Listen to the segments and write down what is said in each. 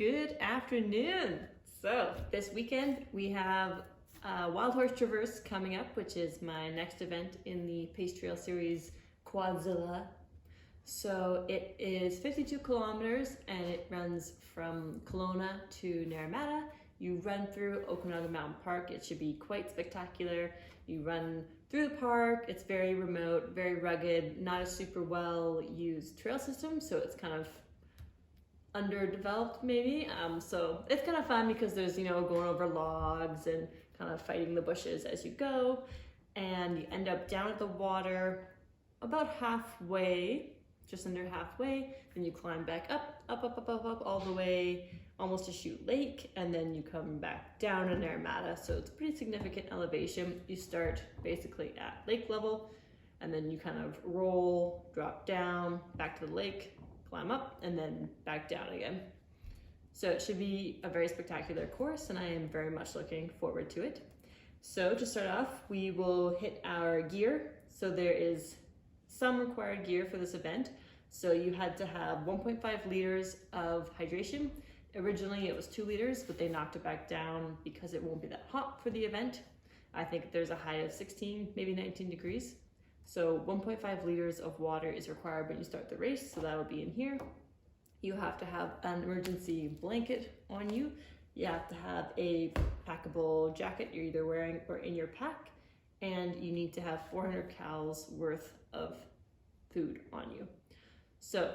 Good afternoon. So this weekend we have Wildhorse Traverse coming up, which is my next event in the P.A.C.E Trail Series Quadzilla. So it is 52 kilometers and it runs from Kelowna to Naramata. You run through Okanagan Mountain Park. It should be quite spectacular. You run through the park. It's very remote, very rugged, not a super well used trail system. So it's kind of underdeveloped maybe. So it's kind of fun because there's, going over logs and kind of fighting the bushes as you go. And you end up down at the water about halfway, just under halfway. Then you climb back up, all the way almost to Chute Lake. And then you come back down to Naramata. So it's pretty significant elevation. You start basically at lake level and then you kind of roll, drop down, back to the lake, climb up, and then back down again. So it should be a very spectacular course and I am very much looking forward to it. So to start off, we will hit our gear. So there is some required gear for this event. So you had to have 1.5 liters of hydration. Originally it was 2 liters, but they knocked it back down because it won't be that hot for the event. I think there's a high of 16, maybe 19 degrees. So 1.5 liters of water is required when you start the race, so that'll be in here. You have to have an emergency blanket on you. You have to have a packable jacket you're either wearing or in your pack, and you need to have 400 calories worth of food on you. So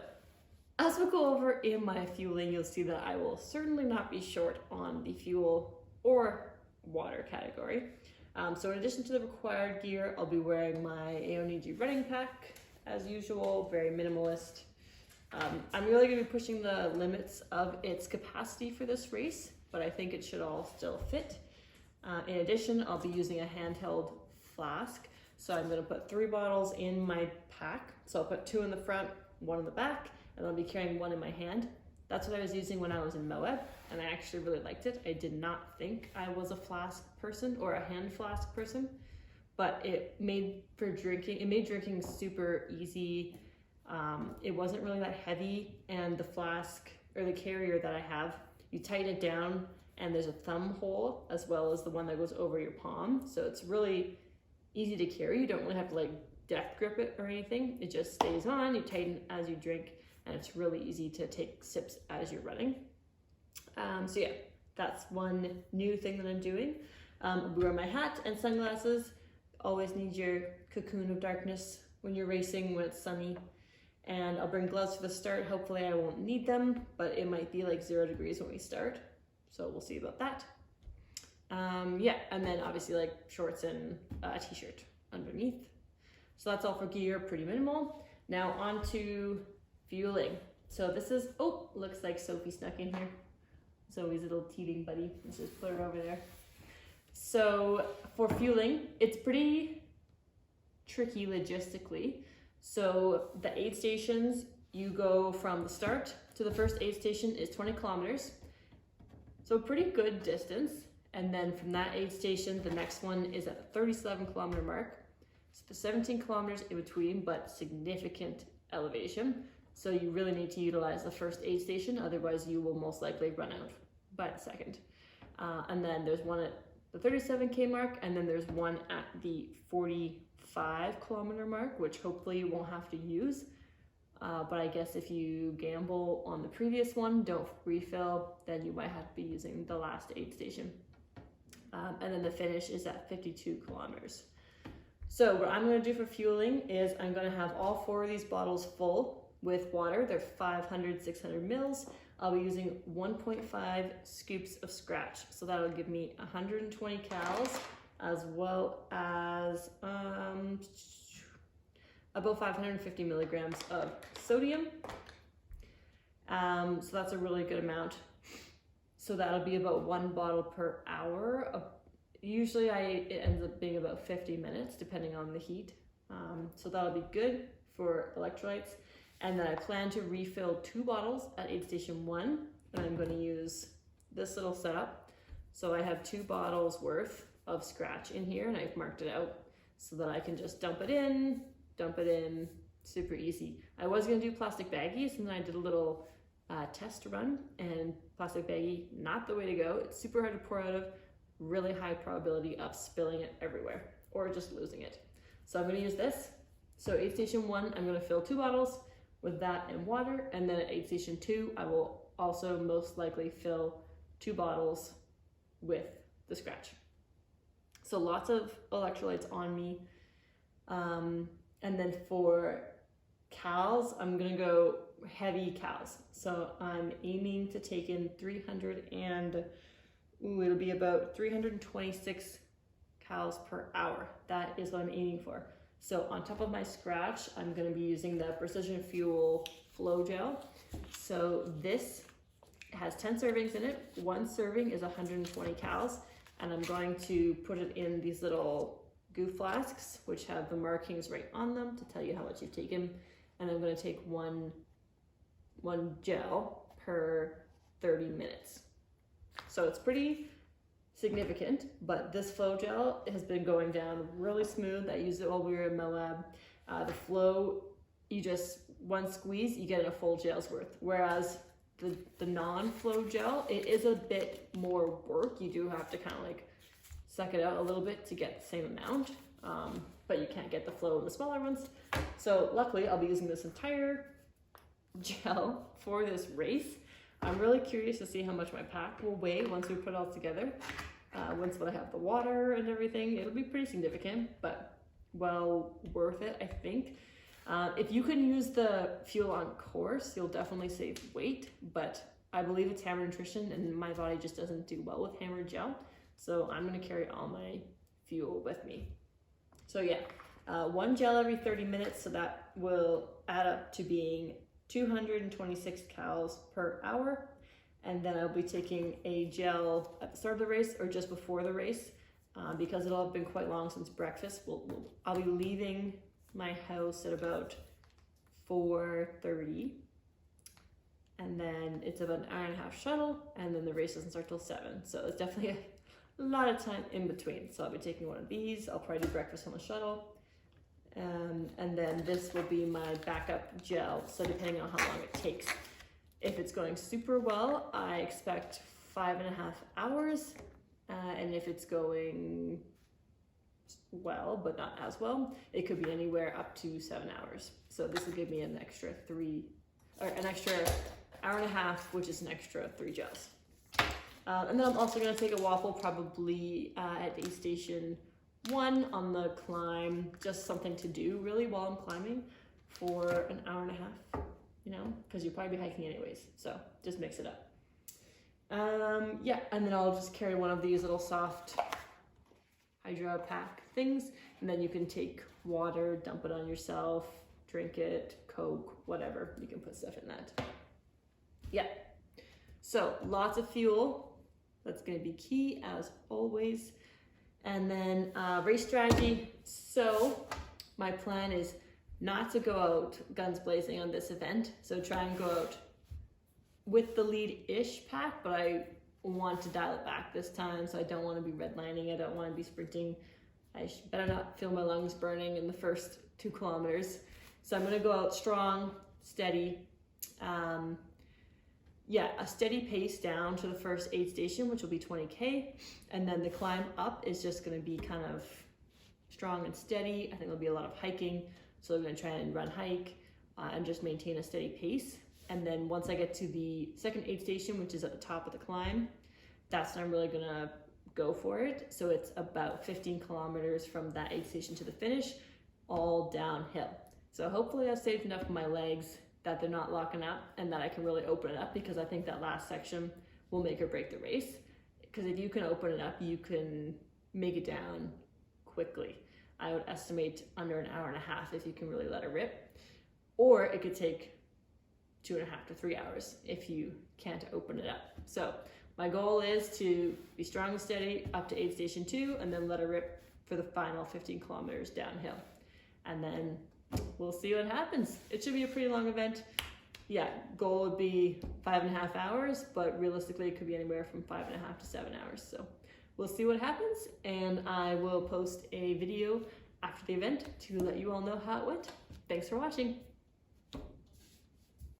as we go over in my fueling, you'll see that I will certainly not be short on the fuel or water category. So in addition to the required gear, I'll be wearing my AONG running pack as usual, very minimalist. I'm really going to be pushing the limits of its capacity for this race, but I think it should all still fit. In addition, I'll be using a handheld flask. So I'm going to put 3 bottles in my pack. So I'll put 2 in the front, 1 in the back, and I'll be carrying 1 in my hand. That's what I was using when I was in Moab, and I actually really liked it. I did not think I was a flask person or a hand flask person, but it made drinking super easy. It wasn't really that heavy, and the flask or the carrier that I have, you tighten it down and there's a thumb hole as well as the one that goes over your palm. So it's really easy to carry. You don't really have to death grip it or anything. It just stays on, you tighten as you drink, and it's really easy to take sips as you're running. So yeah, that's one new thing that I'm doing. I'll be wearing my hat and sunglasses. Always need your cocoon of darkness when you're racing, when it's sunny. And I'll bring gloves for the start. Hopefully I won't need them, but it might be 0 degrees when we start. So we'll see about that. Yeah, and then obviously shorts and a t-shirt underneath. So that's all for gear, pretty minimal. Now on to fueling. So this is, looks like Sophie snuck in here. Zoe's little teething buddy. Let's just put her over there. So for fueling, it's pretty tricky logistically. So the aid stations, you go from the start to the first aid station is 20 kilometers. So pretty good distance. And then from that aid station, the next one is at the 37 kilometer mark. So the 17 kilometers in between, but significant elevation. So you really need to utilize the first aid station, otherwise you will most likely run out by the second. And then there's one at the 37K mark, and then there's one at the 45 kilometer mark, which hopefully you won't have to use. But I guess if you gamble on the previous one, don't refill, then you might have to be using the last aid station. And then the finish is at 52 kilometers. So what I'm going to do for fueling is I'm going to have all 4 of these bottles full with water. They're 500, 600 mils. I'll be using 1.5 scoops of scratch. So that'll give me 120 calories as well as about 550 milligrams of sodium. So that's a really good amount. So that'll be about 1 bottle per hour. Usually it ends up being about 50 minutes depending on the heat. So that'll be good for electrolytes. And then I plan to refill 2 bottles at aid station 1, and I'm going to use this little setup. So I have 2 bottles worth of scratch in here, and I've marked it out so that I can just dump it in, super easy. I was going to do plastic baggies, and then I did a little test run, and plastic baggie, not the way to go. It's super hard to pour out of, really high probability of spilling it everywhere or just losing it. So I'm gonna use this. So aid station 1, I'm gonna fill 2 bottles with that and water, and then at aid station 2, I will also most likely fill 2 bottles with the scratch. So lots of electrolytes on me. And then for cals, I'm gonna go heavy cals. So I'm aiming to take in it'll be about 326 cals per hour. That is what I'm aiming for. So on top of my scratch, I'm gonna be using the Precision Fuel Flow Gel. So this has 10 servings in it. 1 serving is 120 cals, and I'm going to put it in these little goo flasks, which have the markings right on them to tell you how much you've taken. And I'm gonna take one gel per 30 minutes. So it's pretty significant, but this flow gel has been going down really smooth. I used it while we were in Moab. The flow, you just, one squeeze, you get a full gel's worth. Whereas the non-flow gel, it is a bit more work. You do have to kind of like suck it out a little bit to get the same amount, but you can't get the flow in the smaller ones. So luckily I'll be using this entire gel for this race. I'm really curious to see how much my pack will weigh once we put it all together. Once I have the water and everything, it'll be pretty significant, but well worth it, I think. If you can use the fuel on course, you'll definitely save weight, but I believe it's Hammer Nutrition and my body just doesn't do well with Hammer Gel. So I'm gonna carry all my fuel with me. So yeah, 1 gel every 30 minutes, so that will add up to being 226 cals per hour. And then I'll be taking a gel at the start of the race or just before the race, because it'll have been quite long since breakfast. I'll be leaving my house at about 4:30, and then it's about an hour and a half shuttle, and then the race doesn't start till 7. So it's definitely a lot of time in between. So I'll be taking one of these. I'll probably do breakfast on the shuttle. And then this will be my backup gel. So depending on how long it takes. If it's going super well, I expect 5.5 hours. And if it's going well, but not as well, it could be anywhere up to 7 hours. So this will give me an extra hour and a half, which is an extra 3 gels. And then I'm also gonna take a waffle probably at aid station 1 on the climb, just something to do really while I'm climbing for an hour and a half, you know, because you'll probably be hiking anyways, so just mix it up. Yeah, and then I'll just carry one of these little soft Hydra pack things, and then you can take water, dump it on yourself, drink it, Coke, whatever, you can put stuff in that. Yeah, so lots of fuel, that's gonna be key as always. And then race strategy. So my plan is not to go out guns blazing on this event. So try and go out with the lead-ish pack, but I want to dial it back this time. So I don't want to be redlining. I don't want to be sprinting. I better not feel my lungs burning in the first 2 kilometers. So I'm going to go out strong, steady. Yeah, a steady pace down to the first aid station, which will be 20K. And then the climb up is just gonna be kind of strong and steady. I think there'll be a lot of hiking. So I'm gonna try and run hike and just maintain a steady pace. And then once I get to the second aid station, which is at the top of the climb, that's when I'm really gonna go for it. So it's about 15 kilometers from that aid station to the finish, all downhill. So hopefully I've saved enough of my legs that they're not locking up and that I can really open it up, because I think that last section will make or break the race. Because if you can open it up, you can make it down quickly. I would estimate under an hour and a half if you can really let it rip. Or it could take 2.5 to 3 hours if you can't open it up. So my goal is to be strong and steady up to aid station 2 and then let it rip for the final 15 kilometers downhill. And then we'll see what happens. It should be a pretty long event. Yeah, goal would be 5.5 hours, but realistically it could be anywhere from 5.5 to 7 hours. So we'll see what happens, and I will post a video after the event to let you all know how it went. Thanks for watching.